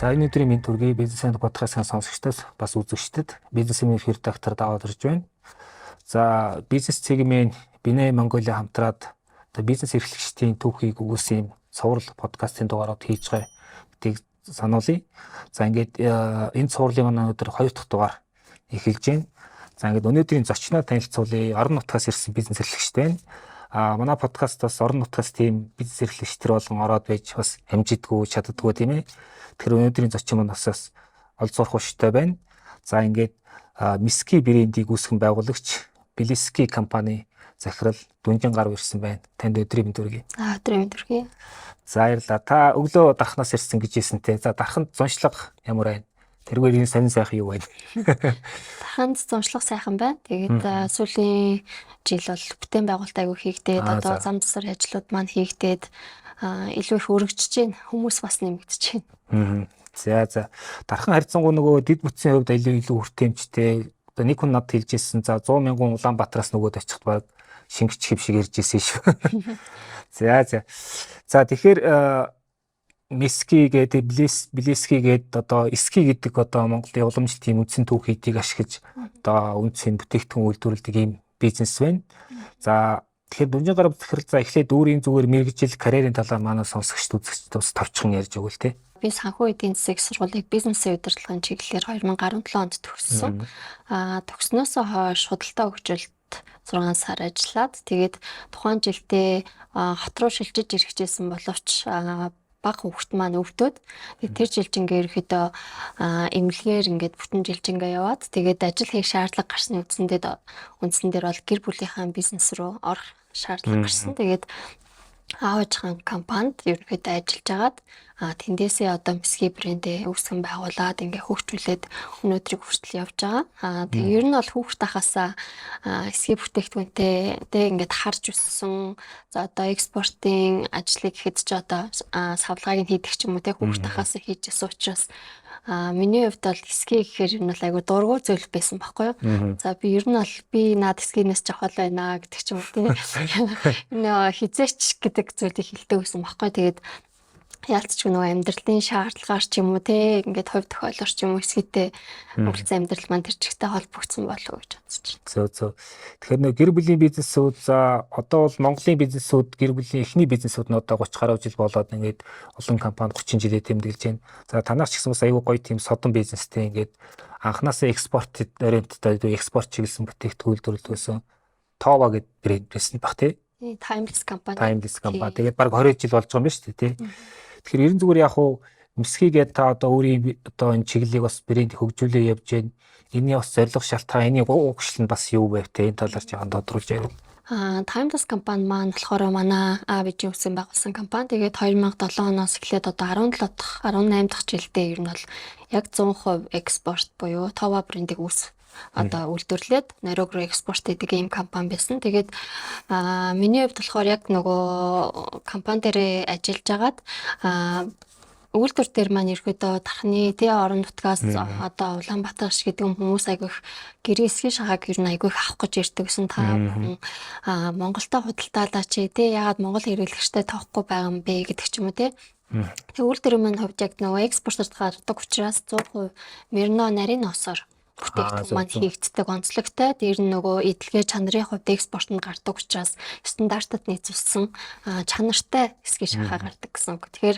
За энэ өдрийн мэд төргий бизнесмен подкастын сонсогчдод бас үзэгчдэд бизнесмен редактор даваад ирж байна. За бизнес цэгмийн Бинэ Монголиа хамтраад бизнес эрхлэгчдийн түүхийг өгүүлсэн цуврал подкастын дугаарууд хийж байгаа гэдгийг сануулъя. За ингээд энэ цувралын манай өнөөдөр 2 дахь дугаар эхэлж байна. За ингээд өнөөдрийн зочноо танилцуулъя. Орон нутгаас ирсэн бизнес эрхлэгчтэй байна. Манай подкастаас орон нутгаас тийм бизнес эрхлэгчдэр болон ороод байж бас амжидгүй чаддгүй тийм ээ. Тэгэхээр өнөөдрийн зочин манаас олзуурах хүчтэй байна. За ингээд Миски брендийг үүсгэн байгуулагч Билиски компани захирал Дүнжин гар ирсэн байна. Танд өдрийн мэнд хүргэе. Өдрийн мэнд хүргэе. За баярлалаа. Та өглөө дархнаас ирсэн гэж хэлсэнтэй. За дарханд зуншлага ямар байна? Тэргээр энэ сонин сайхан юу байна? Дарханд зуншлага сайхан байна. Тэгээд сүүлийн жил бол бүтээн байгуулалт аягүй хийгдээд одоо зам засвар ажлууд маань хийгдээд илүү их өргөжж байна. Хүмүүс бас нэмэгдэж байна. За дархан харьцангуй нөгөө дэд бүтцийн хувьд илүү хүртээмжтэй. Одоо нэг хүн надад хэлжсэн. За 100 мянган Улаанбаатараас нөгөөд очихд баг шингэж хэв шиг иржсэн шүү. За тэгэхээр Миски гэдэг Билиски гэдэг одоо Иски гэдэг одоо Монголын уламжлалт тийм үндсэн түүхийдийг ашиглаж одоо үндсэн бүтээгдэхүүн үйлдвэрлэдэг ийм бизнес байна. За тэгэхээр Дүнжин гар захирал за эхлээд өөрийн зүгээр мэргэжил карьерийн талаар манай сонсогчд үзэгчд бас товчхон ярьж өгвөл тээ. Би санхүү эдийн засаг сургуулийг бизнесийн удирдлагын чиглэлээр 2017 онд төгссөн. Төгснөөсөө хойш худалдаа хөгжүүлэлт 6 сар ажиллаад тэгээд тухайн жилдээ хот руу шилжиж ирэхжсэн боловч бага хүүхэд маань өвдөд. Тэр жилжингээ ерөөхдөө эмнэлгээр ингээд бүтэн жилжингээ яваад тэгээд ажил хийх шаардлага гарсны үндсэн дээр бол гэр бүлийнхаа бизнес руу орох шаардлага гарсан. Тэгээд аав ээжийн компанид ерөөхдөө ажиллаж агаад тэндээсээ одоо Миски брэндээ үүсгэн байгуулад ингээ хөгжүүлээд өнөөдрийг хүртэл явж байгаа. Тэгээ ер нь бол хүүхд тахасаа эсгий бүтээгдэхүүнтэй ингээд харж өссөн. За одоо экспортын ажлыг гэхэд ч одоо савлгааг нь хийдэг ч юм уу те хүүхд тахасаа хийж ясан учраас миний хувьд бол эсгий гэхээр ер нь бол айгу дургуй зүйл байсан байхгүй юу. За би ер нь бол би наад эсгийнээс жохол байна гэдэг ч юм уу те. Энэ хизээч гэдэг зүйлийг хэлдэг байсан байхгүй. Тэгээд яалтч нөгөө амьдралын шаардлагаар ч юм уу те ингээд хувь тохиолоор ч юм уу эсгийтэй өвлцэн амьдрал маань тэр чигтэй холбогдсон болов уу гэж бодож байна. Зөө. Тэгэхээр нөгөө гэр бүлийн бизнесүүд за одоо бол Монголын бизнесүүд гэр бүлийн эхний бизнесүүд нь одоо 30 гаруй жил болоод ингээд олон компани 30 жилээ тэмдэглэж байна. За танаас ч гэсэн бас аюу гоё тийм содон бизнестэй ингээд анханасаа экспорт ориенттай экспорт чиглэсэн бүтээгдэхүүн үйлдвэрлэсэн Това гэдэг брэнд байсан баг тий. Timeless компани. Тэгээд баг 20 жил болж байгаа юм байна шүү дээ тий. Тэгэхээр ерэн зүгээр яг хуу Мискигээд та одоо өөрийн одоо энэ чиглэлийг бас брэнд хөгжүүлээ явж байна. Энийн бас зорилго шалтгаан, энийн угшил нь бас юу вэ те энэ талаар жоохон тодруулж ярил. Timeless компани маань болохоор манай аав ээжийн үсэн байгуулсан компани. Тэгээд 2007 оноос эхлээд одоо 17 дахь 18 дахь жилдээ ер нь бол яг 100% экспорт буюу Това брендийг одоо үйлдвэрлээд Наруг руу экспорт хийдэг ийм компани байсан. Тэгээд миний хувьд болохоор яг нөгөө компани дээр ажиллаж агаад үйлдвэр дээр маань ерөөдөө тархны орон нутгаас одоо Улаанбаатар шиг гэдэг хүмүүс айгүйх гэрээ эсгийн шагааг ер нь айгүйх авах гэж ирдэг гэсэн та Монголтой худалдаалаа чи яагаад Монгол хэрэглэгчтэй тоохгүй байгаа юм бэ гэдэг ч юм уу те. Тэг үйлдвэр маань хувьд яг нөгөө экспортод гардаг учраас 100% Мерно нарийн носоор бүтээгдэхүүн маань хийгддэг онцлогтой. Тэр нөгөө эдлэгээ чанарын хувьд экспортод гардаг учраас стандартад нийцүүлсэн чанартай эсгийн шахаа гардаг гэсэн үг. Тэгэхээр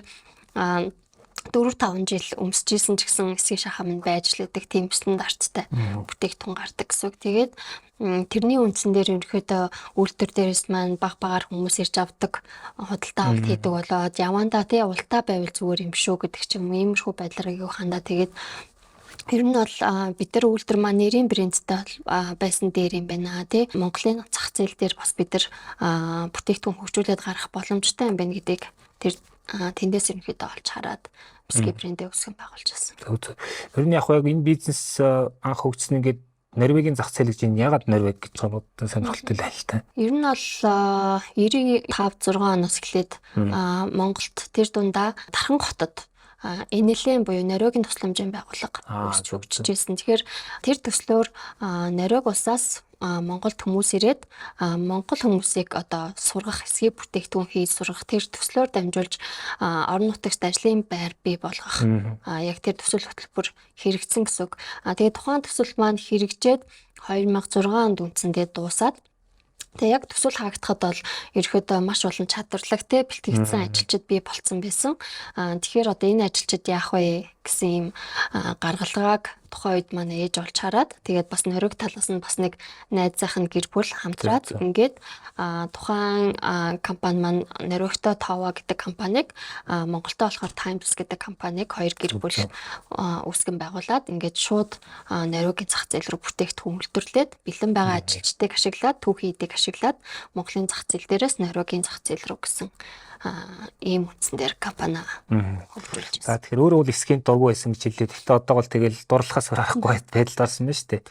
4-5 жил өмсөжсэн ч гэсэн эсгийн шахаа минь байж лээдэг тийм стандарттай бүтээгдэхүүн гардаг гэсэн үг. Тэгээд тэрний үндсэн дээр ерөөхдөө үйлдвэр дээрээс маань багаар хүмүүс ирж авдаг худалдаа авалт хийдэг болоод явандаа тий ултаа байвал зүгээр юм шүү гэдэг ч юм уу иймэрхүү байдлаар хандаа. Тэгээд ер нь бол бид нар үйлдвэр маань нэрийн брэндтэй байсан дээр юм байна тий. Монголын зах зээл дээр бас бид нар бүтээгдэхүүн хөгжүүлээд гарах боломжтой юм байна гэдгийг тэр тэндээс ерөнхийдөө олж хараад Миски брэндээ үүсгэн байгуулж байсан. Ер нь яг энэ бизнес анх хөгжсөн ингээд Норвегийн зах зээл гэж яагаад Норвег гэж байгаа сонирхолтой л та. Ер нь бол 95-6 оноос эхлээд Монголд тэр дундаа Тархан хотод NLM буюу Нариогийн тусламжийн байгууллага үүсч хөгжижсэн. Тэгэхээр тэр төслөөр Нариог улсаас Монголд хүмүүс ирээд Монгол хүмүүсийг одоо сургах, эсгий бүтээгдэхүүн хийж сургах тэр төслөөр дамжуулж орон нутагт ажлын байр бий болгох. Яг тэр төсөл хөтөлбөр хэрэгжсэн гэсэн үг. Тэгээд тухайн төсөл маань хэрэгжээд 2006 онд үндсэндээ дуусаад тэгээ яг төсөл хаагдахад бол ерөөхдөө маш олон чадварлагтай бэлтгэгдсэн ажилчид бий болцсон байсан. Тэгэхээр одоо энэ ажилчид яах вэ гэсэн юм гаргалгааг тухайн үед манай ээж олж хараад тэгээд бас Нариог талаас нь бас нэг найзынх нь гэр бүл хамтраад ингээд тухайн компани маань Нариогтой Това гэдэг компанийг Монголтой болохоор Times гэдэг компанийг хоёр гэр бүл үүсгэн байгуулад ингээд шууд Нариогийн зах зээл рүү бүтээгдэхүүн үйлдвэрлээд бэлэн байгаа ажилчдыг ашиглаад түүхий эдийг ашиглаад Монголын зах зээл дээрээс Нариогийн зах зээл рүү гэсэн ийм үндсэн дээр компани хөгжүүлж байна. За тэгэхээр өөрөө бол эсхийн дургу байсан гэж хэллээ. Гэхдээ одоо бол тэгэл дурлахаас харахгүй байдалд орсон байна шүү дээ.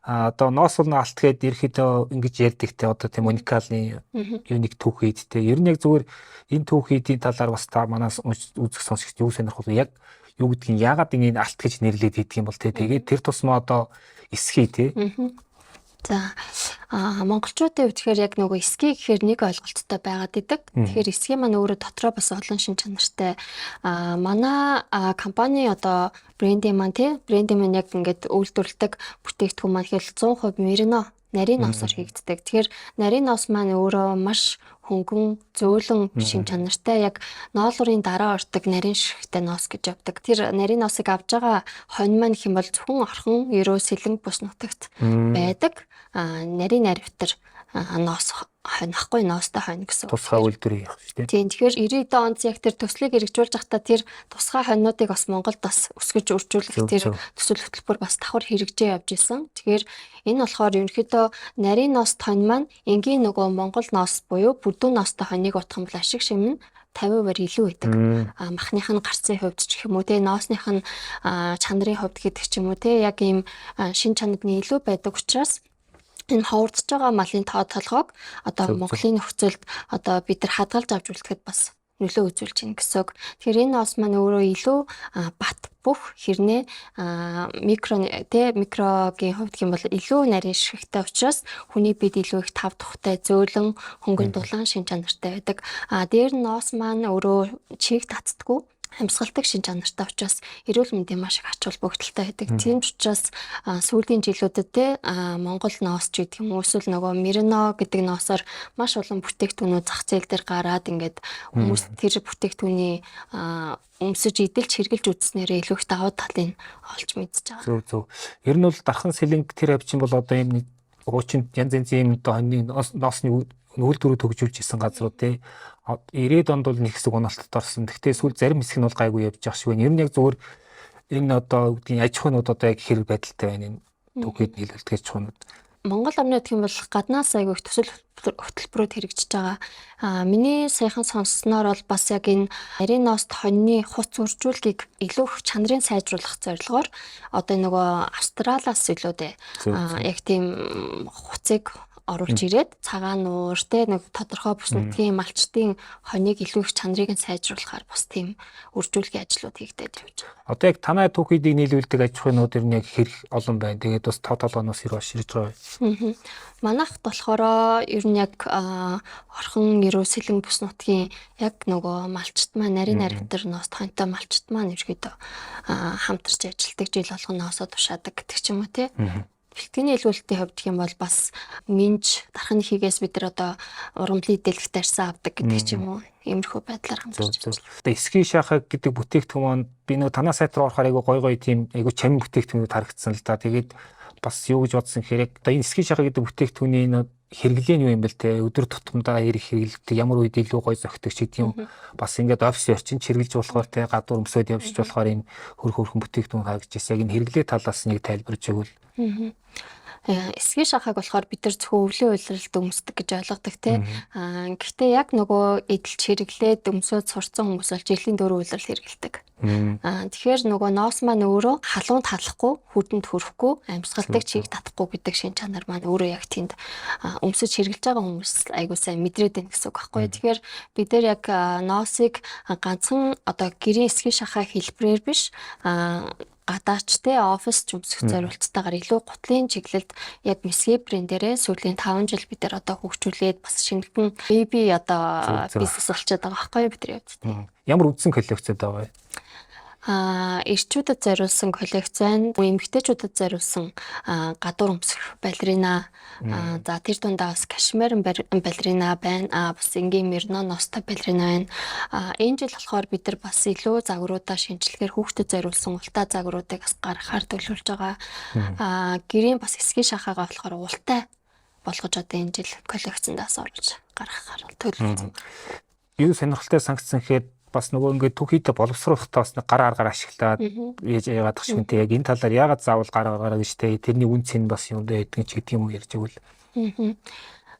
Одоо ноос болон алт гээд ерөөхдөө ингэж ярьдаг те одоо тийм уникалны юник түүхийд те. Ер нь яг зүгээр энэ түүхийдийн талаар бас та манаас үзэх сонсогч юу сонирхол яг юу гэдгийг яагаад ингэ алт гэж нэрлээд хийдэг юм бол те. Тэгээд тэр тусмаа одоо эсхий те. За монголчуудын үгээр яг нөгөө эсхий гэхээр нэг ойлголттой байгаад идэг. Тэгэхээр эсхий маань өөрөө дотроо бас олон шин чанартай. Манай компани одоо брендинг маань брендинг маань яг ингээд үйлдвэрлэдэг бүтээгдэхүүн маань хэл 100% Мерино нарийн ноосоор хийгддэг. Тэгэхээр нарийн ноос маань өөрөө маш хөнгөн, зөөлөн шин чанартай яг ноолуурын дараа ордог нарийн ширхэгтэй ноос гэж явдаг. Тэр нарийн ноосыг авж байгаа хонь маань хэм бол зөвхөн орхон, ерөө сэлэн бус нутагт байдаг. Нарийн наривтар ноос хонхгүй ноостой хонь гэсэн. Тусгай үйлдвэр хийх шүү дээ. Тийм. Тэгэхээр 90-д онд яг тэр төслийг хэрэгжүүлж байхдаа тэр тусгай хоньнуудыг бас Монголд бас өсгөж өржүүлэх тэр төсөл хөтөлбөр бас давхар хэрэгжээ явж исэн. Тэгэхээр энэ болохоор ерөнхийдөө нарийн ноос хонь маань энгийн нөгөө Монгол ноос буюу бүдүүн ноостой хоньыг утгах юм бол ашиг шим нь 50% илүү байдаг. Махных нь гарцын хувьд ч гэх юм уу те ноосных нь чанарын хувьд гэдэг ч юм уу те яг ийм шин чанарны илүү байдаг учраас энэ ховордож байгаа малын тоо толгойг одоо Монголын нөхцөлд одоо бид нар хадгалж авч үлдэхэд бас нөлөө үзүүлж байна гэсэн үг. Тэгэхээр энэ ноос маань өөрөө илүү бат бүх хэрнээ микрогийн хувьд гэх юм бол илүү нарийн ширхэгтэй учраас хүний бид илүү их тав тухтай зөөлөн хөнгөн дулаан шин чанартай байдаг. Дээр нь ноос маань өөрөө чийг татдаггүй амьсгалдаг шин чанартай учраас эрүүл мэндийн маш их ач холбогдолтой байдаг. Тийм ч учраас сүүлийн жилүүдэд Монгол ноос ч гэдэг юм уу эсвэл нөгөө Мерино гэдэг ноосоор маш олон бүтээгдэхүүнүүд зах зээл дээр гараад ингээд хүмүүс тэр бүтээгдэхүүний өмсөж идэлж хэрглэж үзснээрээ илүү их давуу талыг олж мэдж байгаа. Зөв. Ер нь бол дархан сэлэнг тэр авчин бол одоо юм нэг хуучин янз янзын хоньны ноосны үйлдвэрүүд хөгжүүлж исэн газрууд те 90-ад онд бол нэг хэсэг уналтад орсон. Гэхдээ сүүл зарим хэсэг нь бол гайгүй явж байгаа шиг байна. Ер нь яг зүгээр энэ одоо үгдгийн аж ахуйнууд одоо яг хэрэг байдалтай байна энэ түүхийд нийлүүлдэг аж ахуйнууд. Монгол орны гэх юм бол гаднаас айгүй их төсөл хөтөлбөрүүд хэрэгжиж байгаа. Миний саяхан сонссноор бол бас яг энэ нарийн ноос хоньны хуц үржүүлгийг илүү их чанарыг сайжруулах зорилгоор одоо нөгөө Австралиас илүүтэй яг тийм хуцыг оруулж ирээд цагаан нуур те нэг тодорхой бүс нутгийн малчтын хоньыг илүү их чанарыг нь сайжруулахаар бас тийм үржүүлгийн ажлууд хийгдэж явж байгаа. Одоо яг танай түүхийдийг нийлүүлдэг аж ахуйнууд ер нь яг хэрэг олон байна. Тэгээд бас тав толгоноос хэрэг ширж байгаа. Манайхд болохоор ер нь яг орхон ерөө сэлэн бүс нутгийн яг нөгөө малчт маань нарийн наривтар ноос хоньтой малчт маань ерөөдөө хамтарч ажилладаг жил болгон ноосоо тушаадаг гэдэг ч юм уу те. Бэлтгэний илүүлэлтийн хувьд гэх юм бол бас минж дархан хийгээс бид нар одоо ургамлын дэлгт арьсан авдаг гэдэг ч юм уу. Иймэрхүү байдлаар хамтарч байна. Одоо эсхийн шахаг гэдэг бүтээгдэхүүн маань би нөгөө танаа сайт руу орохоор айгу гой тийм айгу чамин бүтээгдэхүүнүүд харагдсан л да. Тэгээд бас юу гэж бодсон хэрэг одоо энэ эсхийн шахаг гэдэг бүтээгдэхүүний хэрэглээ нь юу юм бэл те өдөр тутамдаа ирэх хэрэглэдэг ямар үед илүү гой зөгтөг ч гэдэг юм бас ингээд офис орчин чиргэлж болохоор те гадуур өмсөд явж болохоор энэ хөрхөн бүтээгдэхүүн харагдаж яг энэ хэрэглээ талаас нэг тайлбарж өгвөл. эсгийн шахаг болохоор бид нар зөвхөн өвлийн уйлралд өмсдөг гэж ойлгодог тий. Гэхдээ яг нөгөө эдэлж хэрэглээд өмсөд сурцсан хүмүүс бол жилийн 4 уйлрал хэрэглэдэг. Тэгэхээр нөгөө ноос маань өөрөө халуунд халахгүй, хүдэнд хүрэхгүй, амьсгалдаг чийг татахгүй гэдэг шин чанар маань өөрөө яг тэнд өмсөж хэрэглэж байгаа хүмүүс айгуу сайн мэдрээд байна гэсэн үг байхгүй. Тэгэхээр бид нар яг ноосыг ганцхан одоо гэрийн эсгийн шахаа хэлбэрээр биш гадаач те офис ч өмсөх зорилттойгоор илүү гутлын чиглэлд яг Messi брэндээрээ сүүлийн 5 жил бид нар одоо хөгжүүлээд бас шинэлтэн baby одоо бизнес болчиход байгаа байхгүй бидний хувьд. Ямар үндсэн коллекцод байгаа вэ? Эрчүүдэд зориулсан коллекц байна. Эмэгтэйчүүдэд зориулсан гадуур өмсөх балерина. За тэр дундаа бас кашмир балерина байна. Бас энгийн мерно ностой балерина байна. Энэ жил болохоор бид нар бас илүү загваруудаа шинжилгээр хүүхдэд зориулсан ултай загваруудыг бас гаргахаар төлөвлөж байгаа. Гэрийн бас эсгийн шахаагаа болохоор ултай болгож одоо энэ жил коллекцондаас оруулж гаргахаар төлөвлөсөн. Юу сонирхолтой санагдсан гэхэд бас нөгөө ингээд түүхийдээ боловсруулахдаа бас гар аргаар ашиглаад яаж яагаад тах шүнтэй яг энэ талаар яагаад заавал гар аргаараа гэж тэ тэрний үн цэн бас юм дэ гэдэг ч гэдэг юм уу ярьж игэл.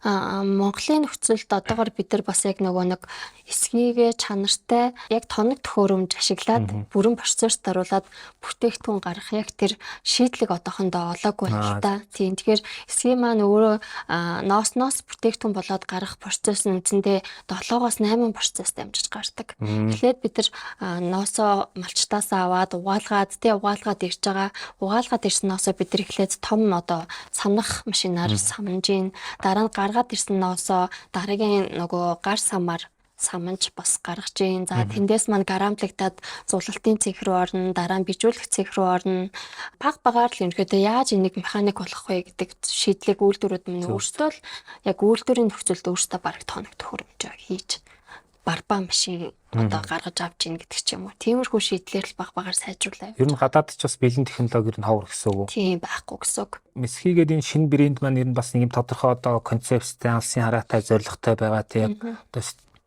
Монголын нөхцөлд одоогор бид нар бас яг нөгөө нэг эсгийгээ чанартай яг тоног төхөөрөмж ашиглаад бүрэн процесс даруулаад бүтээгдэхүүн гаргах яг тэр шийдлэг одоохондоо олоогүй байна л да. Тийм тэгэхээр эсгийн маань өөрөө ноосноос бүтээгдэхүүн болоод гаргах процесс нь үндсэндээ 7-8 процесс дамжиж гардаг. Тэгэхээр бид нар ноосоо малчтаасаа аваад угаалгаад ирж байгаа. Угаалгаад ирсэн ноосоо бид нар эхлээд том одоо самнах машинаар самнаж ийн. Дараа нь гаргаад ирсэн ноосоо дараагийн нөгөө гар самаар саманж бас гаргаж ийн. За тэндээс маань гарамтлагдаад зулалтын цех рүү орно, дараа нь bijүүлэх цех рүү орно. Багаар л ерөнхийдөө яаж энийг механик болгох вэ гэдэг шийдлийг үйлдвэрүүд минь өөрсдөө л яг үйлдвэрийн нөхцөлд өөрсдөө бараг тоног төхөөрөмж хийж барбан машин одоо гаргаж авч ийн гэдэг ч юм уу. Тиймэрхүү шийдлэр л багаар сайжруулаа. Ер нь гадаад ч бас бэлэн технологи ер нь ховор гэсэн үг. Тийм байхгүй гэсэн үг. Месхигээд энэ шинэ брэнд маань ер нь бас нэг юм тодорхой одоо концепттэй, алсын хараатай, зорилготой байгаа тийм. Одоо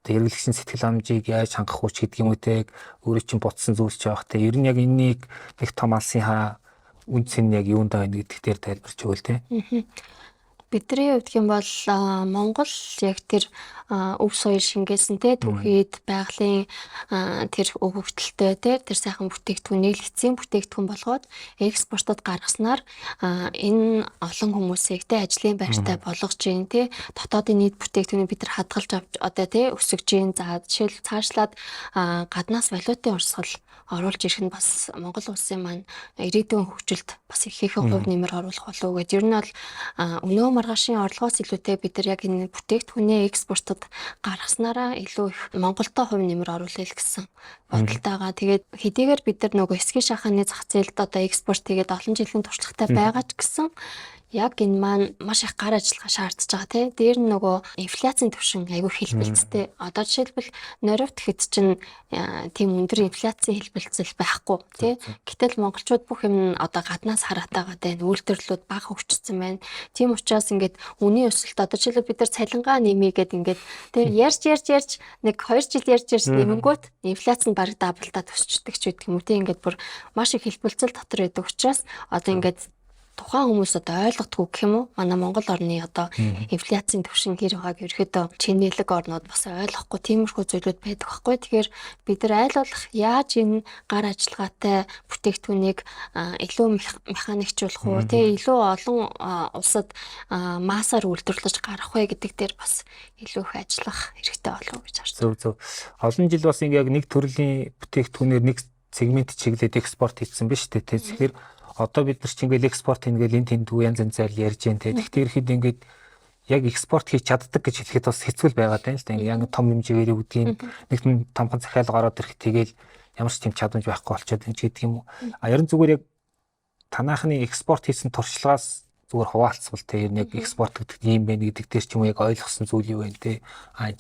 хэрэглэгчийн сэтгэл хангамжийг яаж хангах уу гэдэг юм уу те өөрөө чинь ботсон зүйлч явах те. Ер нь яг энэнийг нэг том алсын хараа үн цэн яг юунд байгаа гэдэг дээр тайлбарч өгвөл те. Бидний хувьд юм бол Монгол яг тэр өв соёл шингээсэнтэй түүхийд байгалийн тэр өвөгдөлтөй тэр сайхан бүтээгдэхүүнийг эцсийн бүтээгдэхүүн болгоод экспортод гаргаснаар энэ олон хүмүүсийг те ажлын байртай болгож гин те дотоодын нийт бүтээгдэхүүнийг бид нар хадгалж авч одоо те өсгөж гин. За жишээл цаашлаад гаднаас валютын урсгал оруулж ирэх нь бас Монгол улсын маань ирээдүйн хөгжилд бас ихээхэн хувь нэмэр оруулах болов уу гэж. Ер нь бол өнөө маргаашийн орлогоос илүүтэй бид нар яг энэ бүтээгдэхүүнээ экспортод гаргаснараа илүү их Монголдо хувь нэмэр оруулъя гэсэн бодолтойгоо. Тэгээд хэдийгээр бид нар нөгөө эсгийн шахааны зах зээлд одоо экспорт хийгээд олон жилийн туршлагатай байгаа ч гэсэн яг энэ маань маш их гар ажиллагаа шаардж байгаа тий. Дээр нь нөгөө инфляцийн түвшин айгүй хэлбэлцтэй. Одоо жишээлбэл норивт хэд чинь тийм өндөр инфляцийн хэлбэлцэл байхгүй тий. Гэтэл монголчууд бүх юм одоо гаднаас хараатайгаа тий үйлдвэрлэлүүд бага хөгжсөн байна. Тийм учраас ингээд үнийн өсөлт одоо жишээлбэл бид нар цалингаа нэмийгээд ингээд тий ярьж нэг 2 жил ярьж нэмэнгүүт инфляц нь бараг даблтаа төсчдөг ч гэдэг юм уу тий. Ингээд бүр маш их хэлбэлцэл дотор байдаг учраас одоо ингээд тухайн хүмүүс одоо ойлгодгүй гэх юм уу? Манай Монгол орны одоо инфляцийн түвшин хэр байгааг ерөөдөө чинэлэг орнууд бас ойлгохгүй тиймэрхүү зүйлүүд байдаг байхгүй. Тэгэхээр бид нар айл болох яаж энэ гар ажиллагаатай бүтээгдэхүүнийг илүү механикчуулах уу, тэ илүү олон улсад массаар үйлдвэрлэж гаргах вэ гэдэг дээр бас илүү их ажиллах хэрэгтэй болов уу гэж харж байна. Зөв. Олон жил бас яг нэг төрлийн бүтээгдэхүүнээр нэг сегмент чиглэлд экспорт хийсэн биз дээ. Тэгэхээр одоо бид нар ч ингээл экспорт хийгээл энэ тэнд янз янз зайл ярьж जैन те. Тэгэхдээ ихэд ингээд яг экспорт хийж чаддаг гэж хэлэхэд бас хэцүү байгаад байна л да. Ингээд яг том хэмжээгээр үгдийн нэг томхон захиалга гараад ирэх тэгээл ямар ч тийм чадамж байхгүй болчиход байна гэдэг юм уу. Ер нь зүгээр яг танаахны экспорт хийсэн туршлагаас зүгээр хуваалцвал те ер нь яг экспорт гэдэг юм байна гэдэг дээр ч юм уу яг ойлгосон зүйл юу вэ те.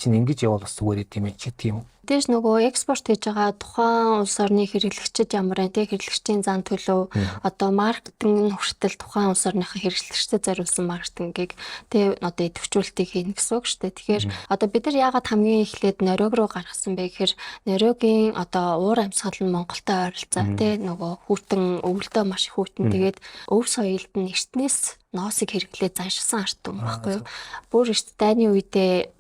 Чинь ингэж явал бас зүгээр юм чи тийм үү. Мэдээж нөгөө экспорт хийж байгаа тухайн улс орны хэрэглэгчид ямар вэ? Хэрэглэгчдийн зан төлөв одоо маркетинг хүртэл тухайн улс орныхаа хэрэглэгчдэд зориулсан маркетингийг одоо идэвхжүүлэлтийг хийнэ гэсэн үг шүү дээ. Тэгэхээр одоо бид нар яагаад хамгийн эхлээд нориог руу гаргасан бэ гэхээр нориогийн одоо уур амьсгал нь Монголтой ойролцоо нөгөө хүүтэн өвөлдөө маш их хүүтэн тэгээд өв соёлд нь эртнээс ноосыг хэрэглээд заншилсан арт юм баггүй юу? Бүр эрт дайны үедээ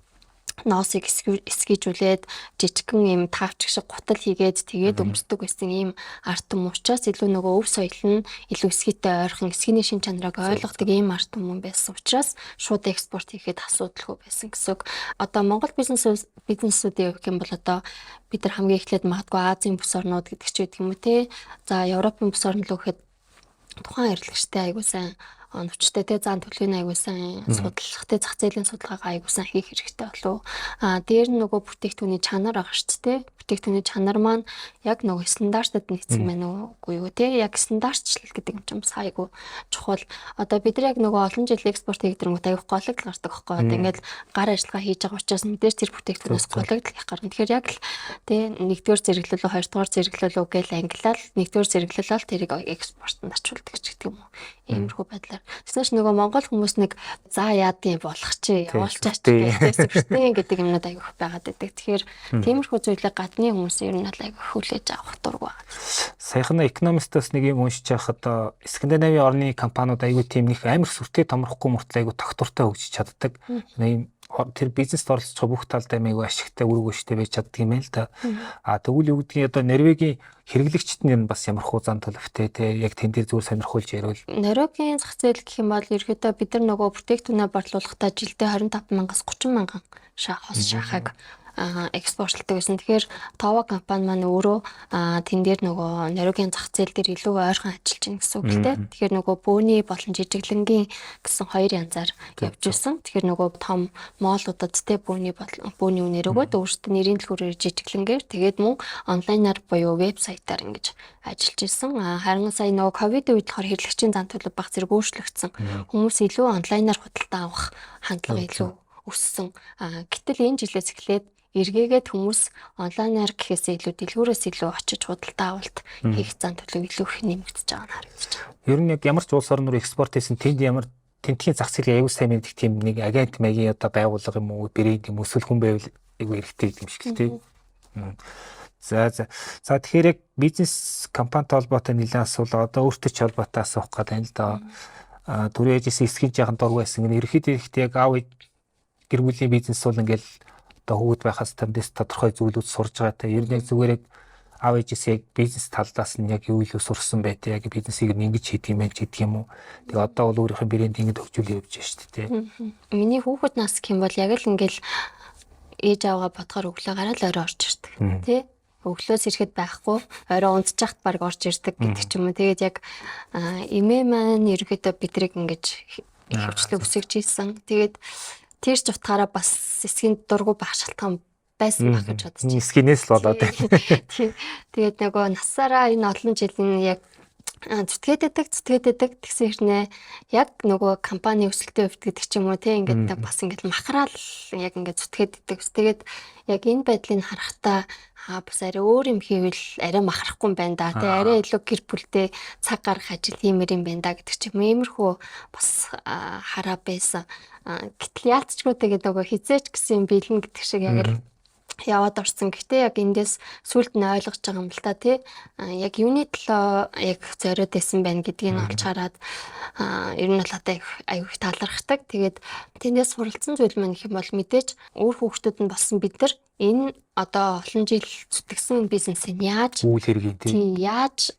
ноосыг эсгийжүүлээд жижигхэн юм таавч шиг гутал хийгээд тэгээд өмсдөг байсан ийм арт юм учраас илүү нөгөө өв соёл нь илүү эсгийтэй ойрхон эсгийний шин чанарыг ойлгодог ийм арт юм байсан учраас шууд экспорт хийхэд асуудалгүй байсан гэсэн үг. Одоо Монгол бизнесүүдийн хувьд юм бол одоо бид нар хамгийн эхлээд магадгүй Азийн бүс орнууд гэдэг ч байдаг юм уу те. За Европын бүс орн руу гэхэд тухайн эрхлэгчтэй аягүй сайн нөвчтэй те зан төлөвийн аягүй сайн судлах те зах зээлийн судалгаагаа аягүй сайн хийх хэрэгтэй болов. Дээр нь нөгөө бүтээгдэхүүний чанар байгаа шүү дээ. Бүтээгдэхүүний чанар маань яг нөгөө стандартад нийцсэн байна уугүй юу те. Яг стандартчлал гэдэг юм чинь бас аягүй чухал. Одоо бид нар яг нөгөө олон жил экспорт хийгдрэнгүүт аягүй голыг гардаг байхгүй. Одоо ингээд гар ажиллагаа хийж байгаа учраас мэдээж тэр бүтээгдэхүүнээс голыг их гарна. Тэгэхээр яг л те нэгдүгээр зэрэглэлөө хоёрдугаар зэрэглэлөө гэж ангилал нэгдүгээр зэрэглэлээ тэрийг экспортод ачуулдаг ч гэдэг юм уу. Иймэрхүү байдлаар. Тэснэш нөгөө монгол хүмүүс нэг за яадын болох чи явуулчаач гэсэн гэдэг юмнууд аяг их байгаад байдаг. Тэгэхээр тиймэрхүү зүйлийг гадны хүмүүс ер нь аяг их хүлээж авах дурггүй. Саяхан экономистаас нэг юм уншиж байхад Скандинавийн орны компаниуд аягүй тийм нэг амар сүртэй томрохгүй мөртлөө аягүй тогтвортой хөгжиж чаддаг. Тэр бизнест оролцож байгаа бүх талдаа аягүй ашигтай үр өгөөжтэй байж чаддаг юм л да. Тэгвэл юу гэдгийг одоо Норвегийн хэрэглэгчд нь бас ямархуу зан төлөвтэй те яг тэн дээр зүгээр сонирхуулж ярил. Норвегийн зах зээл гэх юм бол ерөөдөө бид нар нөгөө бүтээгдэхүүнээ борлуулахдаа жилдээ 25,000-аас 30,000 хос шахаг экспортлдог гэсэн. Тэгэхээр Това компани маань өөрөө тэн дээр нөгөө Норвегийн зах зээл дээр илүү ойрхон ажиллаж байна гэсэн үг л дээ. Тэгэхээр нөгөө бөөний болон жижиглэнгийн гэсэн хоёр янзаар явж ирсэн. Тэгэхээр нөгөө том моолуудад те бөөний үнээр өгөөд өөрсдөө нэрийн дэлгүүрээр жижиглэнгээр тэгээд мөн онлайнаар буюу вебсайтаар ингэж ажиллаж ирсэн. Харин сая нөгөө ковид үед болохоор хэрэглэгчийн зан төлөв баг зэрэг өөрчлөгдсөн. Хүмүүс илүү онлайнаар худалдаа авах хандлага илүү өссөн. Гэтэл энэ жилээс эхлээд эргээгээд хүмүүс онлайнаар гэхээсээ илүү дэлгүүрээс илүү очиж худалдаа авалт хийх зан төлөв илүү их нэмэгдэж байгаа нь харагдаж байна. Ер нь яг ямар ч улс орн руу экспорт хийсэн тэнд ямар тентхийн зах зээлийн аюул сайн мэддэг тийм нэг агент маягийн одоо байгууллага юм уу брэнд юм эсвэл хүн байвал айгүй хэрэгтэй юм шиг л тийм. За тэгэхээр яг бизнес компанитай холбоотой нэлээд асуулаа одоо өөртөө ч холбоотой асуух гэдэг юм л да. Түрээжээс эсхийн жаахан дург байсан. Ерөнхийдөө яг аав гэр бүлийн бизнес бол ингээл одоо хөвд байхаас тамдээс тодорхой зүйлүүд сурж байгаатай. Ер нь яг зүгээр яг аав ээжээс яг бизнес талдаас нь яг юу илүү сурсан байтаа яг бизнесийг ингэж хийдэг юм байна гэдэг юм уу. Тэгээ одоо бол өөрийнхөө брэнд ингэж хөгжүүлээ явж байна шүү дээ. Миний хүүхэд нас гэх юм бол яг л ингээл ээж аваа бодохоор өглөө гараа л орой орж ирдэг тий. Өглөөс ирэхэд байхгүй орой унтж яхад баг орж ирдэг гэдэг ч юм уу. Тэгээд яг эмээ маань ерөөдөө бидрийг ингэж хөвчлөө өсөж ийсэн. Тэгээд тэр ч утгаараа бас эсгийн дургу байх шалтгаан байсан байх гэж бодож байна. Эсгийнээс л болоод байна. Тэгээд нөгөө насаараа энэ олон жилийн яг зүтгээдэг тэгсэн хэрнээ яг нөгөө компани өсөлтөө өвд гэдэг ч юм уу те ингээд бас ингээд махраал яг ингээд зүтгээдэг. Тэгээд яг энэ байдлыг харахтаа бас арай өөр юм хийвэл арай махрахгүй юм байна да. Тэ арай илүү гэр бүлтэй цаг гаргах ажил хиймэр юм байна да гэдэг ч юм иймэрхүү бас хараа байсан. Гэтэл яалтчгүй тэгээд нөгөө хизээч гэсэн юм бэлэн гэдэг шиг яг л яваад орсон. Гэхдээ яг эндээс сүлд нь ойлгож байгаа юм л та тий. Яг юуны төлөө яг зориод байсан байна гэдгийг нь олж хараад ер нь л одоо аюу их талархдаг. Тэгээд тэндээс суралцсан зүйл маань гэх юм бол мэдээж өөр хүүхдүүд нь болсон бид нар энэ одоо олон жил зүтгэсэн бизнесийг яаж үйл хэргийг тий яаж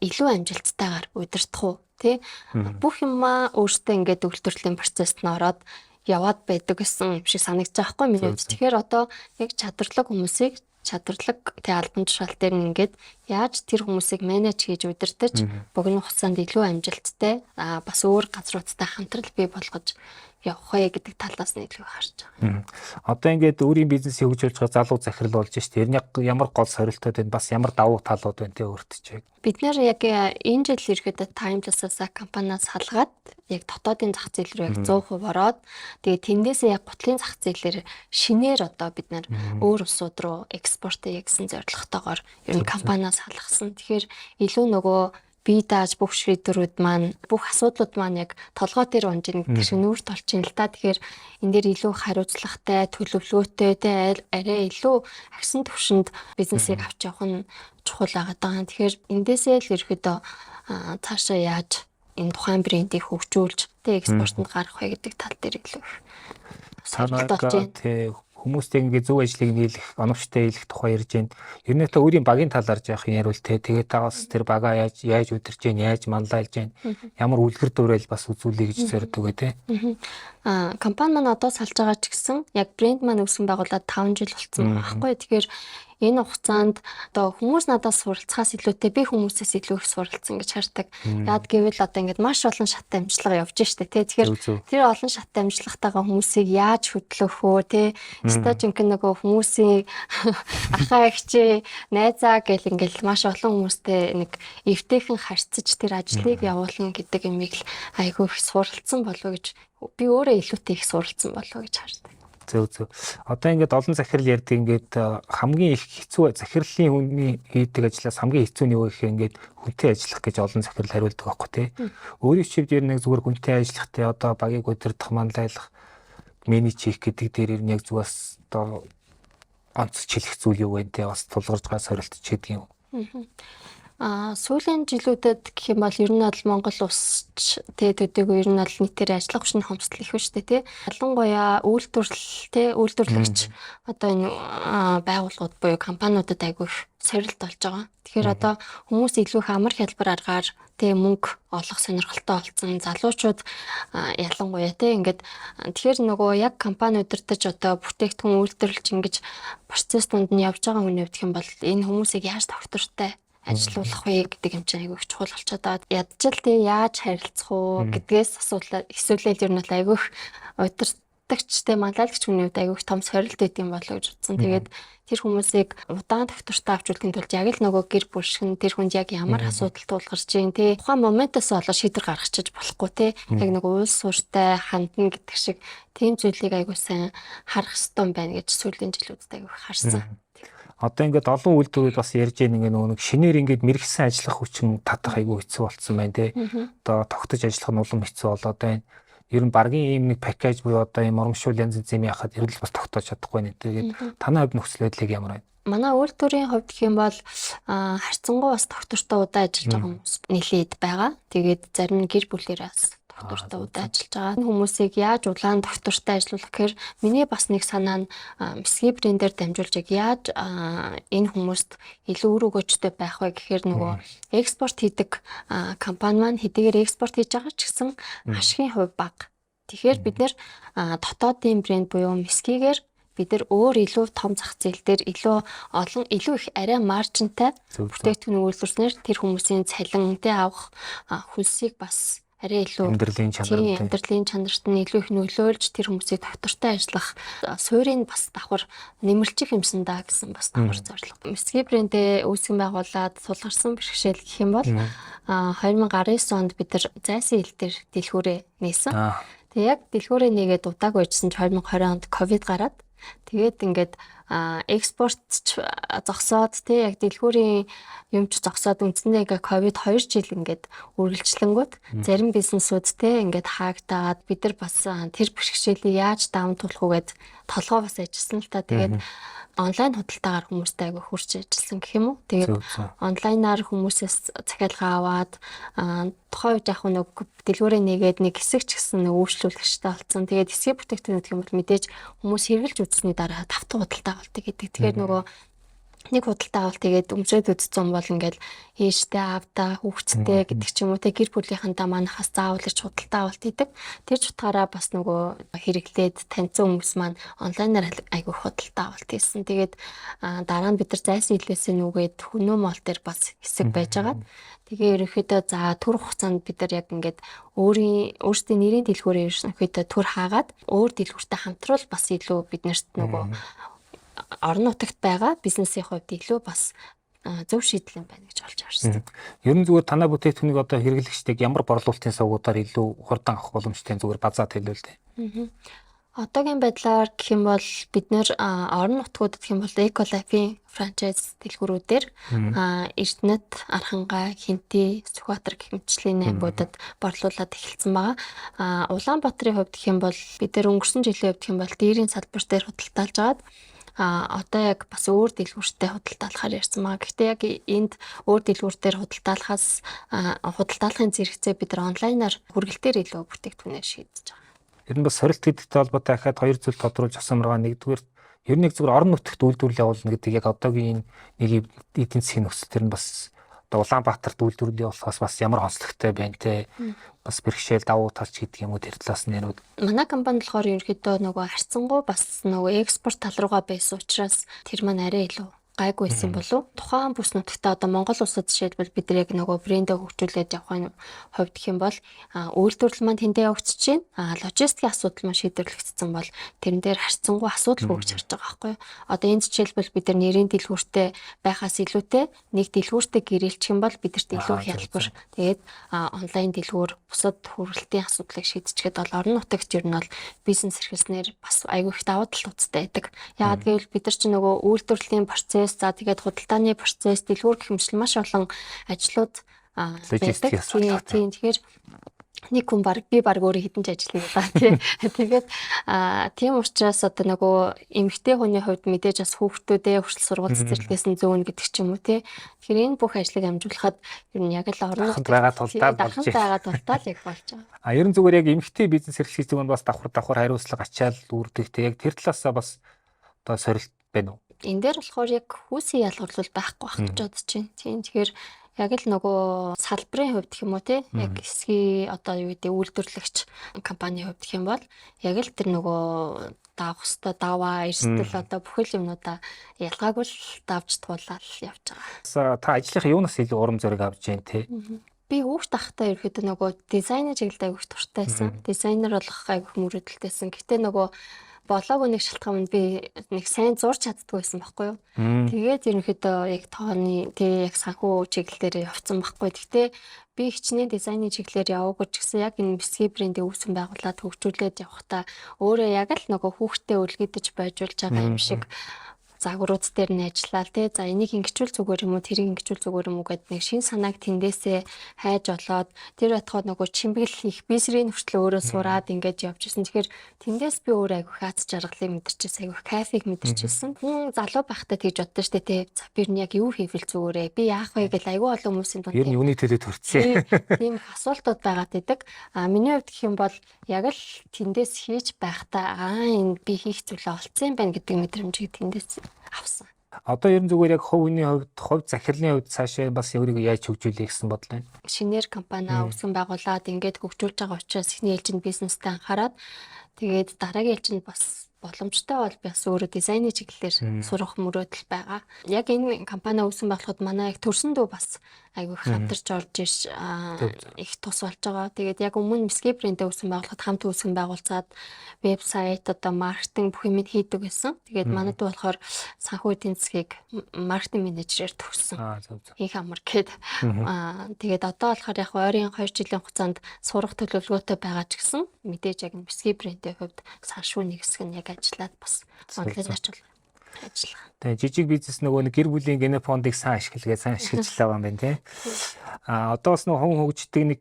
илүү амжилттайгаар удирдах уу тий. Бүх юмаа өөртөө ингээд үйлдвэрлэлийн процессд нь ороод яваад байдаг гэсэн юм шиг санагдаж байгаа хгүй миний хувьд. Тэгэхээр одоо яг чадварлаг хүмүүсийг чадварлаг тий албан тушаал дээр нь ингээд яаж тэр хүмүүсийг менеж хийж удирдах богино хугацаанд илүү амжилттай бас өөр газруудтай хамтрал бий болгож явах вэ гэдэг талаас нь илүү харж байгаа. Одоо ингээд өөрийн бизнесийг хөгжүүлж байгаа залуу захирал болж штэ. Тэр нь ямар гол сорилтууд байна? Бас ямар давуу талууд байна те өөртөө чиг. Бид нэр яг энэ жил ирэхэд Timeless-аас компаниас салгаад яг дотоодын зах зээл рүү яг 100% ороод тэгээд тэндээсээ яг гутлын зах зээлээр шинээр одоо бид нар өөр улсууд руу экспортыг гэсэн зорилготойгоор ер нь компаниас халгасан. Тэгэхээр илүү нөгөө бие дааж бүх шийдвэрүүд маань бүх асуудлууд маань яг толгой дээр унжин гэдэг шиг нүүрт олж ин л та. Тэгэхээр энэ дээр илүү хариуцлагатай, төлөвлөгөөтэй те арай илүү агсан төвшөнд бизнесийг авч явах нь чухал байгаа. Тэгэхээр эндээсээ л ерөөдөө цаашаа яаж энэ тухайн брендийг хөгжүүлж те экспортод гарах вэ гэдэг тал дээр илүү санаатай хүмүүстэй ингээд зөв ажлыг нийлэх, оновчтой хийх тухай ярьж байна. Ер нь та өөрийн багийн талаар яах юм ярил те. Тэгээд тагаас тэр багаа яаж удирж гэн, яаж манлайлж гэн, ямар үлгэр дуурайл бас үзүүлэе гэж зорддог гэ те. Компани маань одоо салж байгаа ч гэсэн яг брэнд маань үүсгэн байгуулаад 5 жил болсон байгаа байхгүй. Тэгэхээр энэ хугацаанд одоо хүмүүс надаас суралцахаас илүүтэй би хүмүүсээс илүү их суралцсан гэж хардаг. Яад гэвэл одоо ингээд маш олон шаттай амжилтлага явж штэ тий. Тэгэхээр тэр олон шаттай амжилтлагатайгаа хүмүүсийг яаж хөтлөх вэ тий. Стажинг нөгөө хүмүүсийн ахаа эгчээ найзаа гэл ингээд маш олон хүмүүстэй нэг эвтэйхэн харьцаж тэр ажлыг явуулна гэдэг юмыг л айгүй их суралцсан болов гэж би өөрөө илүүтэй их суралцсан болов гэж хардаг. Зөв. Одоо ингээд олон захирал ярьдаг ингээд хамгийн их хэцүү захирлын хүний хийдэг ажлаас хамгийн хэцүү нь юу гэх юм ингээд хүнтэй ажиллах гэж олон захирал хариулдаг байхгүй тий. Өөрийн чивд ер нь яг зүгээр хүнтэй ажиллахтай одоо багийг удирдах, манлайлах, менеж хийх гэдэг дээр ер нь яг зүгээс одоо онцч хэлэх зүйл юу вэ те бас тулгарч байгаа сорилтч гэдэг юм. Сүүлийн жилүүдэд гэх юм бол ер нь бол Монгол улсч төдийгүй ер нь бол нийтээр ажиллах хүчний хомсдол их шүү дээ тий. Ялангуяа үйлдвэрлэгч одоо энэ байгууллагууд буюу компаниудад айгүй их сорилт болж байгаа. Тэгэхээр одоо хүмүүс илүү их амар хялбар аргаар тий мөнгө олох сонирхолтой болсон залуучууд ялангуяа тий ингээд тэгэхээр нөгөө яг компани удирдах одоо бүтээгдэхүүн үйлдвэрлэж ингэж процесс донд нь явж байгаа хүний хувьд хэм бол энэ хүмүүсийг яаж тогтвортой ажиллуулах вэ гэдэг юм чинь айгүй их чухал болчиход байгаа. Ядчил тий яаж харилцах уу гэдгээс асуудал ер нь бол айгүй их удирдагчтэй манлайлагч хүний хувьд айгүй их том сорилт өгд юм болоо гэж утсан. Тэгээд тэр хүмүүсийг удаан тогтвортой авч үлдэхин тулд яг л нөгөө гэр бүл шиг тэр хүнд яг ямар асуудал тулгарч дээ тий тухайн моментоос олоо шийдвэр гаргачих болохгүй тий яг нөгөө уул сууртай хандна гэдэг шиг тийм зүйлийг айгүй сайн харах хэрэгтэй байна гэж сүүлийн жилүүдэд айгүй их харсан. Одоо ингээд олон үйлдвэрүүд бас ярьж байгаа нэг шинээр ингээд мэрэгсэн ажиллах хүчин татах айгүй хэцүү болцсон байна те. Одоо тогтож ажиллах нь улам хэцүү болоод байна. Ер нь баргийн ийм нэг пакэж буюу одоо ийм урамшуул янз янзын яхад ерөнхийдөө бас тогтоож чадахгүй байна. Тэгээд танай хувьд нөхцөл байдлыг ямар байна? Манай үйлдвэрийн хувьд гэх юм бол харьцангуй бас тогтвортой удаа ажиллаж байгаа хүмүүс нэлээд байгаа. Тэгээд зарим нь гэр бүлээрээс тогтвортой удаа ажиллаж байгаа. Хүмүүсийг яаж улаан тогтвортой ажиллуулах гэхээр миний бас нэг санаа нь месги брендээр дамжуулж яаж энэ хүмүүст илүү үр өгөөжтэй байх вэ гэхээр нөгөө экспорт хийдэг компани маань хэдийгээр экспорт хийж байгаа ч гэсэн ашигын хувь бага. Тэгэхээр бид нэр дотоодын брэнд буюу месгигээр бид нар өөр илүү том зах зээл дээр илүү их арай маржинтай бүтээгдэхүүн үйлдвэрснээр тэр хүмүүсийн цалинтай авах хөлсийг бас арай илүү амьдралын чанарт нь илүү их нөлөөлж тэр хүмүүсийг тогтвортой ажиллах суурийг бас давхар нэмэлчих юмсан да гэсэн бас давхар зорилго. Месги брэндээ үүсгэн байгуулад сулгарсан бэрхшээл гэх юм бол 2019 онд бид нар зайсан хил дээр дэлгүүрээ нээсэн. Тэгээ яг дэлгүүрээ нээгээд удаагүй ажилласан ч 2020 онд ковид гараад тэгээд ингээд экспорт зогсоод тий яг дэлгүүрийн юмч зогсоод үндсэндээ ингээд ковид 2 жил ингээд үргэлжлэнгүүт зарим бизнесүүд тий ингээд хаагдаад бид нар бас тэр бэрхшээлийг яаж даван туулах үгээд толгой бас ажилласан л та. Тэгээд онлайн худалдаагаар хүмүүстэй айгүй хурж ажилласан гэх юм уу. Тэгээд онлайнаар хүмүүсээс захиалга аваад тухайн үед яг нэг дэлгүүрээ нэгээд нэг хэсэг ч гэсэн нэг үйлчлүүлэгчтэй болсон. Тэгээд хэсгийн бүтээгдэхүүн гэх юм бол мэдээж хүмүүс хэрглэж үзсний дараа тавтан худалдаа болдог гэдэг. Тэгэхээр нөгөө нэг худалдаа авалт тэгээд өмсөд үзсэн бол ингээл ээжтэй аавдаа хүүхэдтэй гэдэг ч юм уу те гэр бүлийнхэнтэй манахаас заавал ирж худалдаа авалт хийдэг. Тэр ч утгаараа бас нөгөө хэрэглээд таньсан хүмүүс маань онлайнаар айгүй худалдаа авалт хийсэн. Тэгээд дараа нь бид нар зайсан хэлээсээ нүгээд хөнөө мол дээр бас хэсэг байжгаад тэгээ ерөнхийдөө за төр хугацаанд бид нар яг ингээд өөрсдийн нэрийн дэлгүүрээр ерөнхийдөө төр хаагаад өөр дэлгүүртэй хамтруул бас илүү биднэрт нөгөө орон нутагт байгаа бизнесийн хувьд илүү бас зөв шийдэл юм байна гэж олж харсан. Ер нь зүгээр танай бүтээгдэхүүнийг одоо хэрэглэгчдийг ямар борлуулалтын сувгуудаар илүү хурдан авах боломжтой зүгээр базаад хэлвэл тээ. Одоогийн байдлаар гэх юм бол бид нэр орон нутгуудад гэх юм бол Эколайфийн франчайз дэлгүүрүүдээр Эрдэнэт, Архангай, Хинти, Сүхбаатар гэх мэтчлийн аймагуудад борлуулаад эхэлсэн байгаа. Улаанбаатарын хувьд гэх юм бол бид нэр өнгөрсөн жилийн хувьд гэх юм бол дээрийн салбар дээр худалдаалж агаад одоо яг бас өөр дэлгүүртэй худалдаалахаар ярьсан маа. Гэхдээ яг энд өөр дэлгүүртээр худалдаалахын зэрэгцээ бид нар онлайнаар хүргэлтээр илүү бүтээгдэхүүнээ шийдэж байгаа. Ер нь бас сорилт гэдэгтэй холбоотой ахаад хоёр зүйл тодруулж авсан байгаа. Нэгдүгээр ер нь зүгээр орон нутагт үйлдвэрлэл явуулна гэдэг яг одоогийн нэг эдийн засгийн нөхцөл төр нь бас одоо Улаанбаатарт үйлдвэрлэлийн болохоос бас ямар онцлогтой байна те. Бас бэрхшээл давуу талч гэдэг юм уу тэр талаас нь ярууд. Манай компани болохоор ерөөхдөө нөгөө харьцангуй бас нөгөө экспорт тал руугаа байсан учраас тэр маань арай илүү гайгүй байсан болов. Тухайн бүс нутагтаа одоо Монгол улсад жишээлбэл бид нар яг нөгөө брэндээ хөгжүүлээд явахын хувьд гэх юм бол үйлдвэрлэл маань тэндээ явагдаж байна. Логистикийн асуудал маань шийдвэрлэгдсэн бол тэрэн дээр харьцангуй асуудалгүй гэж харж байгаа байхгүй юу. Одоо энэ жишээлбэл бид нар нэрийн дэлгүүртэй байхаас илүүтэй нэг дэлгүүртэй гэрэлчих юм бол бидэрт илүү хялбар. Тэгээд онлайн дэлгүүр бусад хүргэлтийн асуудлыг шийдчихгээд бол орон нутагт ер нь бол бизнес эрхэлснээр бас айгүй их давуу тал үзтэй байдаг. Яагаад гэвэл бид нар ч нөгөө үйлдвэрлэлийн процесс за тэгээд худалдааны процесс дэлгүүр гэмшил маш олон ажлууд байдаг. Тэгэхээр нэг хүн би баг өөрөө хідэн ч ажиллая даа тий. Тэгээд тийм учраас одоо нөгөө эмэгтэй хүний хувьд мэдээж бас хүүхдүүдээ хүртэл сургууль цэцэрлэгээс нь зөөнө гэдэг ч юм уу тий. Тэгэхээр энэ бүх ажлыг амжуулахад ер нь яг л орон нутагт байгаа тулдаа л яг болж байгаа. Ер нь зүгээр яг эмэгтэй бизнес эрхлэгчид нь бас давхар хариуцлага ачаал үүрдэгтэй яг тэр талаасаа бас одоо сорилт байна уу? Энэ дээр болохоор яг хүүсийн ялгарлал байхгүй байх гэж бодож байна. Тийм тэгэхээр яг л нөгөө салбарын хувьд гэх юм уу те яг эсгийн одоо юу гэдэг үйлдвэрлэгч компанийн хувьд гэх юм бол яг л тэр нөгөө давах хөстө даваа эрсдэл одоо бүхэл юмнуудаа ялгаагүй л давж туулаад явж байгаа. Та ажлынхаа юунаас илүү урам зориг авч जैन те? Би хүүхд тахтай ерөөхдөө нөгөө дизайнер чиглэлд айгүйх туртай байсан. Дизайнер болох айгүйх мөрөөдөлтэйсэн. Гэтэ нөгөө болоогүй нэг шалтгаан нь би нэг сайн зурч чаддгүй байсан байхгүй юу. Тэгээд ерөнхийдөө яг тооны тэг яг санхүү чиглэлээр явцсан байхгүй. Гэхдээ би хичнээн дизайны чиглэлээр яваагүй ч гэсэн яг энэ бисгийн брендийг үүсгэн байгуулад хөгжүүлээд явахдаа өөрөө яг л нөгөө хүүхдтэй үлгэдэж байжулж байгаа юм шиг загварууд дээр нь ажиллаа тий. За энийг ингэчүүл зүгээр юм уу тэрийг ингэчүүл зүгээр юм уу гэдэг нэг шин санааг тэндээсээ хайж олоод тэр байтугай нөгөө чимбэл хийх бисрийн хүртэл өөрөө сураад ингэж явж исэн. Тэгэхээр тэндээс би өөрөө айгүй хац жаргалыг мэдэрчээс айгүй кайфыг мэдэрчээсэн. Хүн залуу байхдаа тэгж боддоо штэ тий. За би нь яг юу хийвэл зүгээрээ би яах вэ гэж айгүй олон хүмүүсийн дунд ер нь юуны төлөө төрчихээ. Тийм асуултууд байгаад байдаг. Миний хувьд гэх юм бол яг л тэндээс хийж байхдаа энэ би хийх зүйлээ олцсон юм байна гэдэг мэдрэмжийг тэндээс авсан. Одоо ер нь зүгээр яг хувийн хувьд, хувь захирлын хувьд цаашаа бас өөрийгөө яаж хөгжүүлэх гэсэн бодол байна. Шинээр компани үүсгэн байгуулад ингээд хөгжүүлж байгаа учраас эхний ээлжинд бизнестэй анхаарад тэгээд дараагийн ээлжинд бас боломжтой бол би бас өөрөө дизайны чиглэлээр сурах мөрөөдөл байгаа. Яг энэ компани үүсгэн байгуулахад манай яг төрсөн дүү бас айгүй хамтарч орж иш их тус болж байгаа. Тэгээд яг өмнө Миски брендээ үүсгэн байгуулахад хамт үүсгэн байгуулцаад вебсайт одоо маркетинг бүх юм хийдэг байсан. Тэгээд манай дүү болохоор санхүү эдийн засгийг маркетинг менежерээр төгссөн. Их амар гэд. Тэгээд одоо болохоор яг ойрын 2 жилийн хугацаанд сурах төлөвлөгөөтэй байгаа ч гэсэн мэдээж яг Миски брендийн хувьд саншгүй нэг хэсэг нь яг ажиллаад бас онлайн ажил ажиллаа. Тэгээ жижиг бизнес нөгөө нэг гэр бүлийн гене фондыг сайн ашиглаж байгаа юм байна тий. Одоо бас нөгөө хүн хөгждөг нэг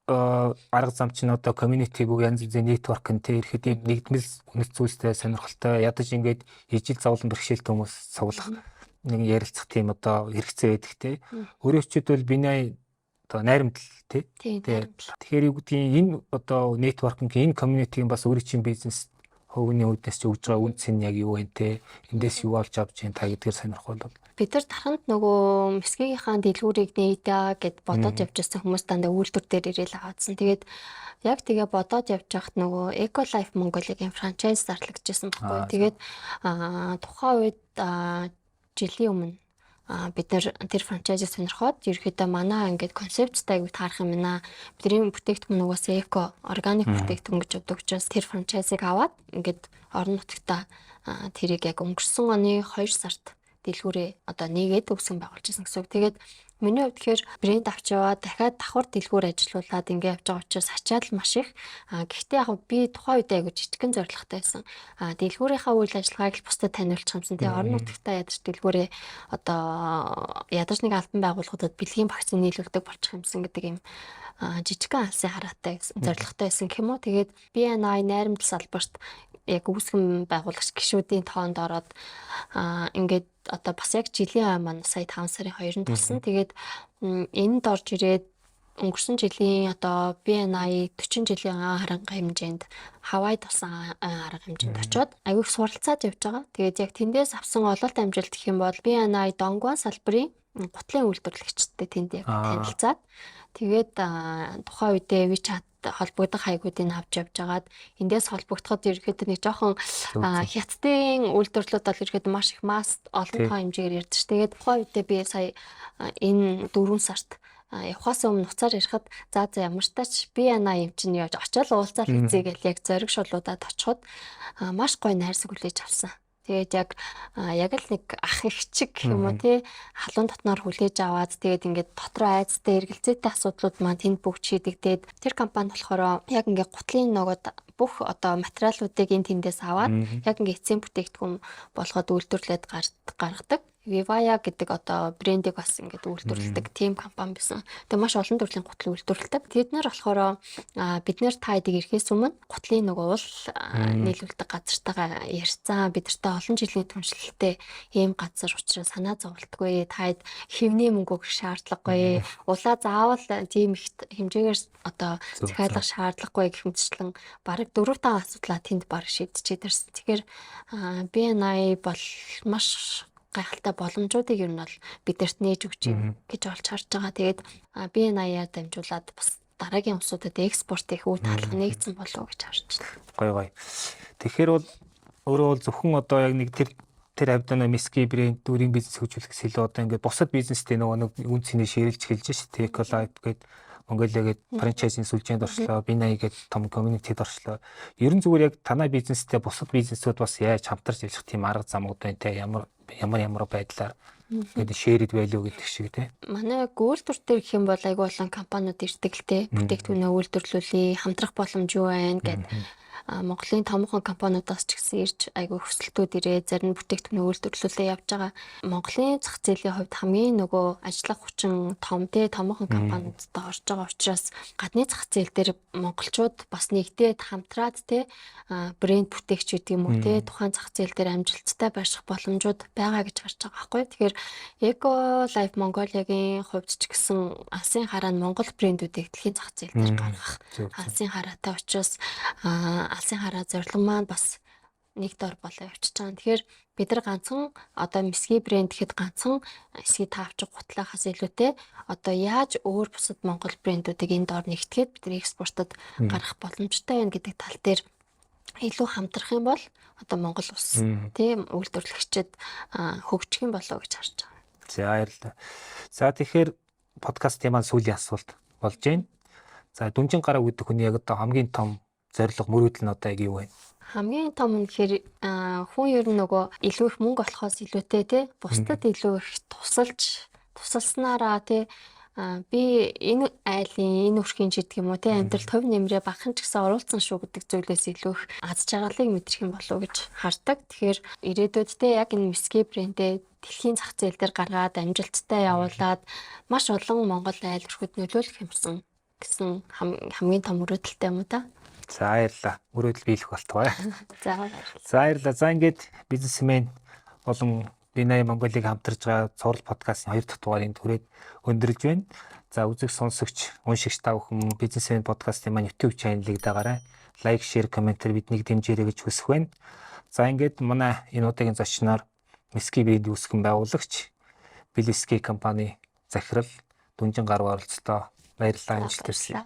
арга зам чинь одоо community бүх янз бүрийн network нтэй ирэхэд нэгдмэл үнэт зүйлстэй сонирхолтой ядаж ингээд ижил зовлон бэрхшээлтэй хүмүүс цуглах нэг ярилцах тийм одоо хэрэгцээ байдаг тий. Өөрөөчд бол биний одоо найрамдал тий. Тэгэхээр юу гэдгийг энэ одоо network-ийн энэ community-ийн бас өөрийн чинь бизнес хувийн үүднээс ч өгж байгаа үнц нь яг юу вэ те? Эндээс юу олж авч जैन та гэдгээр сонирхол бол. Бид нар тарханд нөгөө мэсгийнхаа дэлгүүрийг нээдэ гэд бодоод явж байсан хүмүүс дандаа үйлдвэр дээр ирээл аваадсан. Тэгээд яг тэгээ бодоод явж байхад нөгөө Eco-Life Mongolia-гийн франчайз зарлагдчихсан байхгүй. Тэгээд тухайн үед жилийн өмнө бид нар тэр франчайзыг сонирхоод ерөөхдөө манай ингээд концепттай аягүй таарах юм байна. Бидний бүтээгдэхүүн угаасаа эко, органик бүтээгдэхүүн гэж боддог учраас тэр франчайзыг аваад ингээд орон нутгатаа тэрийг яг өнгөрсөн оны 2 сард дэлгүүрээ одоо нэгээд өгсөн байгуулж ирсэн гэсэн үг. Тэгээд миний хувьд тэгэхээр брэнд авч яваад дахиад давхар дэлгүүр ажилуулад ингээд явж байгаа учраас ачаал маш их. Гэхдээ яг би тухайн үед айгу жижигхэн зорилготой байсан. Дэлгүүрийнхаа үйл ажиллагааг л бусдад таниулчих юмсан. Тэгээ орон нутгатаа ядаж дэлгүүрээ одоо ядаж нэг албан байгууллагуудад бэлгийн вакцины нийлүүлдэг болчих юмсан гэдэг юм жижигхэн алсын хараатай зорилготой байсан гэх юм уу. Тэгээд BNI найрамдал салбарт яг үүсгэн байгуулагч гишүүдийн тоонд ороод ингээд одоо бас яг жилийн маань сая 5 сарын 2-нд болсон. Тэгээд энд орж ирээд өнгөрсөн жилийн одоо BNI 40 жилийн арга хэмжээнд Хавайд болсон арга хэмжээнд очиод аягүй суралцаад явж байгаа. Тэгээд яг тэндээс авсан ололт амжилт гэх юм бол BNI Донгуан салбарын гутлын үйлдвэрлэгчтэй тэнд яг танилцаад тэгээд тухайн үедээ WeChat холбогдох хаягуудыг авч явж байгаад эндээс холбогдоход ерөөхдөө нэг жоохон хятадын үйлдвэрлэлүүд бол ерөөхдөө маш их масс олон тоо хэмжээгээр ярьдаг ш. Тэгээд тухайн үедээ би сая энэ 4 сард явахаас өмнө нуцаар ярихад за ямар ч тач BNI юм чинь явж очиод уулзаал хийцээ гэл яг зориг шулуудад очиход маш гоё найрсаг хүлээж авсан. Тэгээд яг л нэг ах их чиг гэх юм уу тий халуун дотноор хүлээж аваад тэгээд ингээд дотроо айцтай эргэлзээтэй асуудлууд маань тэнд бүгд шийдэгдээд тэр компани болохоор яг ингээд гутлын нөгөөд бүх одоо материалуудыг энэ тэндээс аваад яг ингээд эцсийн бүтээгдэхүүн болгоод үйлдвэрлээд гаргадаг. Vivaya гэдэг одоо брендийг бас ингээд үйлдвэрлэдэг team компани байсан. Тэгээ маш олон төрлийн гутал үйлдвэрлэдэг. Тэд нар болохоор бид нэр та эдийг ирэхээс өмнө гутлын нөгөө уул нийлүүлдэг газартайгаа ярьсан. Бид нартай олон жилийн түншлэлтэй ийм газар учраас санаа зовлтгүй. Та эд хэвний мөнгөг шаардлагагүй. Улаа заавал тийм их хэмжээгээр одоо захиалах шаардлагагүй гэх мэтчлэн бараг 4-5 асуудлаа тэнд бараг шийдчихэд ирсэн. Тэгэхээр BNI бол маш гайхалтай боломжуудыг ер нь бол бидэрт нээж өгч юм гэж олж харж байгаа. Тэгээд BNI-аа дамжуулаад бас дараагийн улсуудад экспорт хийх үе таалга нэгдсэн болов уу гэж харж байна. Гоё. Тэгэхээр бол өөрөө бол зөвхөн одоо яг нэг тэр хавьдаа Miski брэнд дүүрийн бизнес хөгжүүлэхс илүү одоо ингээд бусад бизнестэй нөгөө үн цэний ширэлж эхэлж шүү дээ. Eco-Life гэдэг Mongolia гээд франчайзын сүлжээнд орчлоо, BNI гээд том community-д орчлоо. Ер нь зүгээр яг танай бизнестэй бусад бизнесүүд бас яаж хамтарч ажиллах тийм арга замууд байна те ямар байдлаар гэдэг shared value гэдэг шиг те. Манай үйлдвэр төр гэх юм бол айгүй олон компаниуд ирдэг л те. Бүтээгдэхүүнээ үйлдвэрлүүлээ, хамтрах боломж юу байна гэдэг Монголын томхон компаниудаас ч гэсэн ирж айгүй хүсэлтүүд ирээ зарим бүтээгдэхүүнээ үйлдвэрлүүлээ явж байгаа. Монголын зах зээлийн хувьд хамгийн нөгөө ажиллах хүчин том те томхон компаниудад орж байгаа учраас гадны зах зээл дээр монголчууд бас нэгдээд хамтраад те брэнд бүтээгч гэдэг юм уу те тухайн зах зээл дээр амжилттай байрших боломжууд байгаа гэж харж байгаа байхгүй. Тэгэхээр Eco-Life Mongolia-гийн хувьд ч гэсэн алсын хараа нь Монгол брэндүүдийг дэлхийн зах зээл дээр гаргах алсын хараатай учраас алсын хараа зорилго маань бас нэг дор болоо явчихж байгаа. Тэгэхээр бид нар ганцхан одоо Miski брэнд гэхэд ганцхан эсгий таавч гутлахаас илүүтэй одоо яаж өөр бусад Монгол брэндүүдийг энэ дор нэгтгээд бид нар экспортод гаргах боломжтой байна гэдэг тал дээр илүү хамтрах юм бол одоо Монгол улс тийм үйлдвэрлэгчид хөгжих юм болоо гэж харж байгаа. За баярлалаа. За тэгэхээр подкастын маань сүүлийн асуулт болж байна. За дүнжин гараа гэдэг хүний яг одоо хамгийн том зорилго мөрөөдөл нь одоо яг юу вэ? Хамгийн том нь тэгэхээр хүн ер нь нөгөө илүү их мөнгө олохоос илүүтэй те бусдад илүү их тусалснараа те би энэ айлын энэ өрхийн гэдэг юм уу те амьдралд хувь нэмрээ багахан ч гэсэн оруулсан шүү гэдэг зүйлээс илүү их аз жаргалыг мэдрэх юм болов уу гэж хардаг. Тэгэхээр ирээдүйд те яг энэ Miski брэндээ дэлхийн зах зээл дээр гаргаад амжилттай явуулаад маш олон Монгол айл өрхөд нөлөөлөх юмсан гэсэн хамгийн том мөрөөдөлтэй юм уу та? За баярлалаа. Мөрөөдөл биелэх болтугай. За баярлалаа. За баярлалаа. За ингээд бизнесмен болон Бинай Монголыг хамтарж байгаа цуврал подкастын 2 дахь дугаарыг түрээд өндөрлж байна. За үзэг сонсогч, уншигч та бүхэн бизнесмен подкастын маань YouTube channel-ыг дагаарай. Лайк, шеэр, комментээр биднийг дэмжээрэй гэж хүсэх байна. За ингээд манай энэ удаагийн зочноор Мески Брэнд үүсгэн байгуулагч Билиски компани захирал Дүнжин гаруй оролцлоо. Баярлалаа, амжилт хүсье.